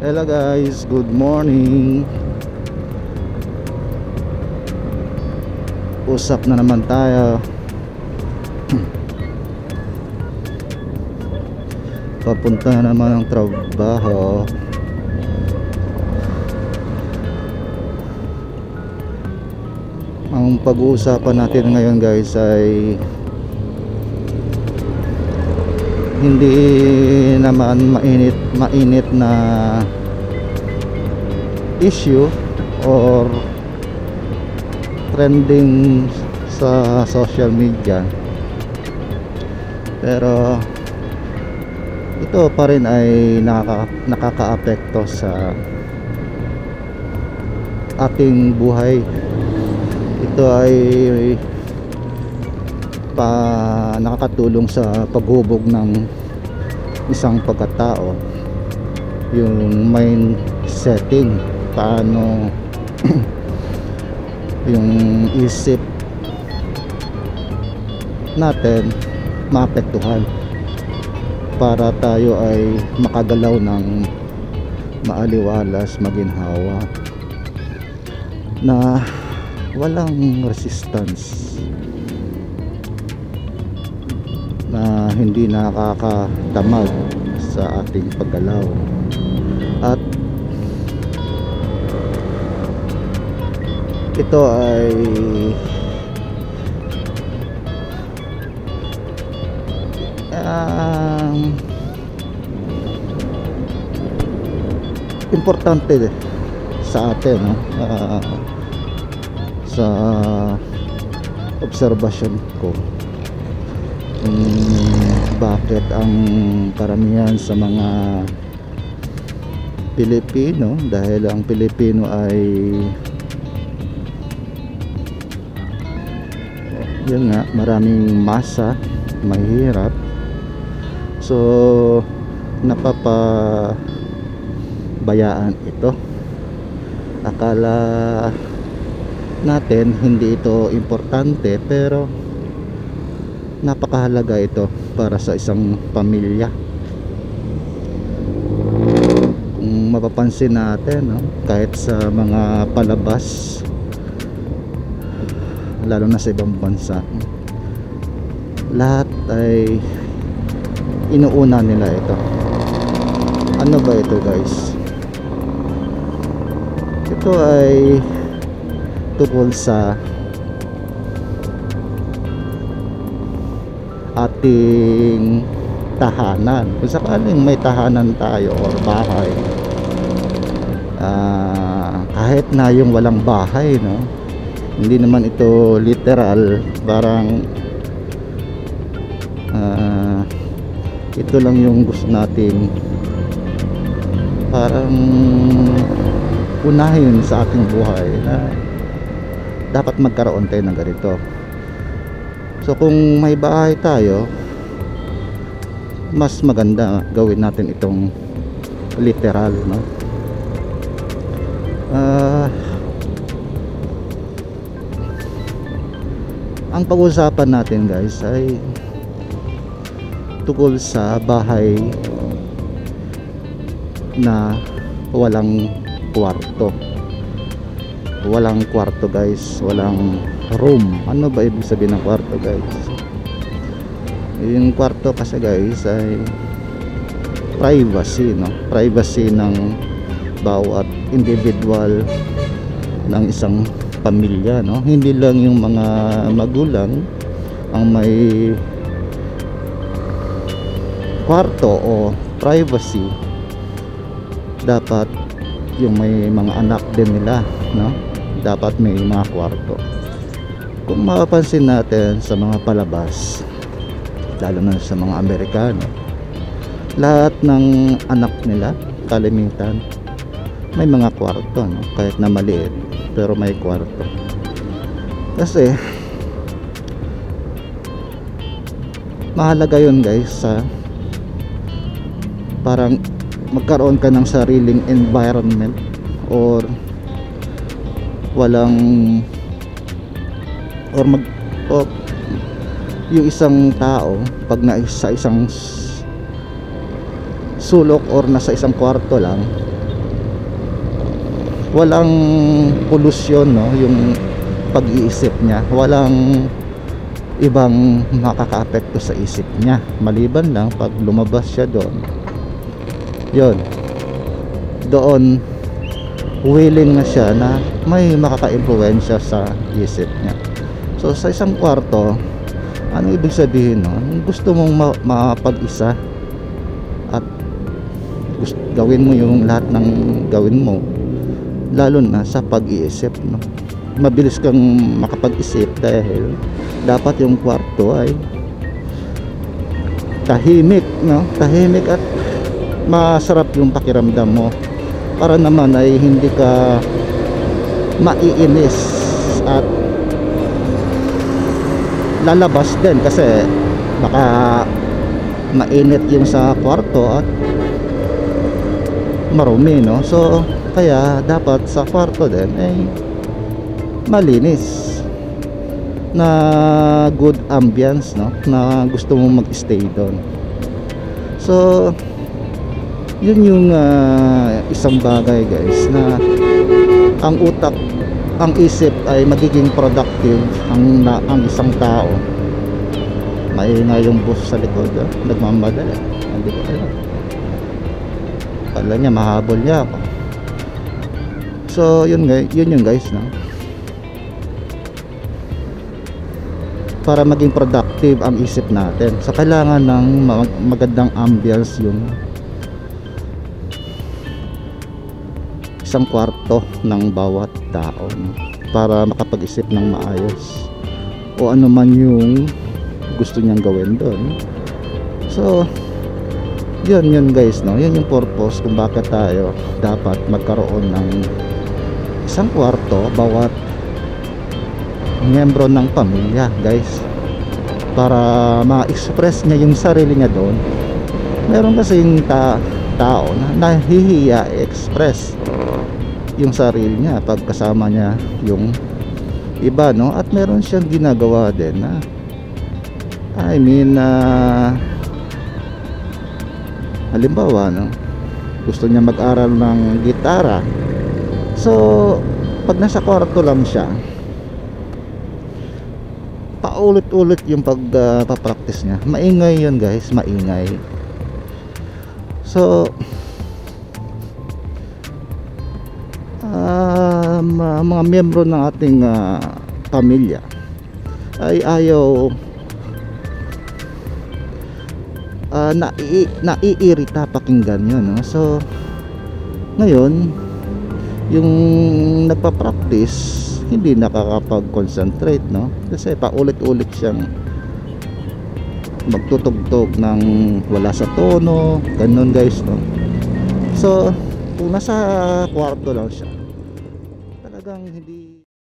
Hello guys, good morning. Usap na naman tayo. Papunta na naman ang trabaho. Ang pag-uusapan natin ngayon guys ay hindi naman mainit na issue or trending sa social media, pero ito pa rin ay nakakaapekto sa ating buhay. Ito ay nakakatulong sa paghubog ng isang pagkatao, yung mind setting, paano yung isip natin maapektuhan para tayo ay makagalaw ng maaliwalas, maginhawa, na walang resistance, na hindi nakakatamad sa ating paggalaw. At ito ay importante sa atin, no? Sa obserbasyon ko, bakit ang karamihan sa mga Pilipino, dahil ang Pilipino ay yun nga, maraming masa, mahirap, so napapabayaan ito. Akala natin hindi ito importante, pero napakahalaga ito para sa isang pamilya. Kung mapapansin natin, no, kahit sa mga palabas, lalo na sa ibang bansa, lahat ay inuuna nila ito. Ano ba ito guys? Ito ay tungkol sa ating tahanan. Kung sakaling may tahanan tayo or bahay, kahit na yung walang bahay, no, hindi naman ito literal, parang ito lang yung gusto natin parang unahin sa ating buhay, na dapat magkaroon tayo ng ganito. So kung may bahay tayo, mas maganda gawin natin itong literal, no? Ang pag-uusapan natin guys ay tungkol sa bahay na walang kwarto. Walang kwarto guys, walang room. Ano ba ibig sabihin ng kwarto guys? Yung kwarto kasi guys ay privacy, no? Privacy ng bawat individual ng isang pamilya, no? Hindi lang yung mga magulang ang may kwarto o privacy, dapat yung may mga anak din nila, no? Dapat may mga kwarto. Kung mapapansin natin sa mga palabas, lalo na sa mga Amerikano, lahat ng anak nila, kalimitan, may mga kwarto, no? Kahit na maliit, pero may kwarto. Kasi mahalaga yun guys, sa parang magkaroon ka ng sariling environment, or walang o yung isang tao pag sa isang sulok or nasa isang kwarto lang, walang polusyon, no, yung pag-iisip niya, walang ibang makakaapekto sa isip niya, maliban lang pag lumabas siya doon, yun, doon willing na siya na may makaka-impluwensya sa isip niya. So sa isang kwarto, ano ibig sabihin, no? Gusto mong mapag-isa at gawin mo yung lahat ng gawin mo, lalo na sa pag-iisip, no? Mabilis kang makapag-isip dahil dapat yung kwarto ay tahimik, no? Tahimik at masarap yung pakiramdam mo, para naman ay hindi ka maiinis at lalabas din, kasi baka mainit yung sa kwarto at marumi, no? So kaya dapat sa kwarto din ay malinis, na good ambience, no, na gusto mong mag-stay doon. So yun yung isang bagay, guys, na ang utak, ang isip ay magiging productive ang isang tao. Maingay yung bus sa likod, nagmamadali, hindi ko alam, kala niya mahabol niya ako. So yun yung guys, no, para maging productive ang isip natin, so kailangan ng magandang ambience yung isang kwarto ng bawat tao, no? Para makapag-isip ng maayos o ano man yung gusto niyang gawin doon. So yun guys, no, yun yung purpose kung bakit tayo dapat magkaroon ng isang kwarto bawat miyembro ng pamilya, guys, para ma-express niya yung sarili niya doon. Meron kasing tao na nahihiya i-express yung sarili niya pag kasama niya yung iba, no? At meron siyang ginagawa din na halimbawa, no, gusto niya mag-aral ng gitara. So pag nasa kwarto lang siya, paulit-ulit yung pagpapractice niya. Maingay yun, guys, maingay. So mga miyembro ng ating pamilya ay ayaw, naiirita pakinggan yun, no? So ngayon yung nagpa-practice hindi nakakapag-concentrate, no, kasi paulit-ulit siyang magtutugtog ng wala sa tono, ganun, guys, no. So kung nasa kwarto lang siya,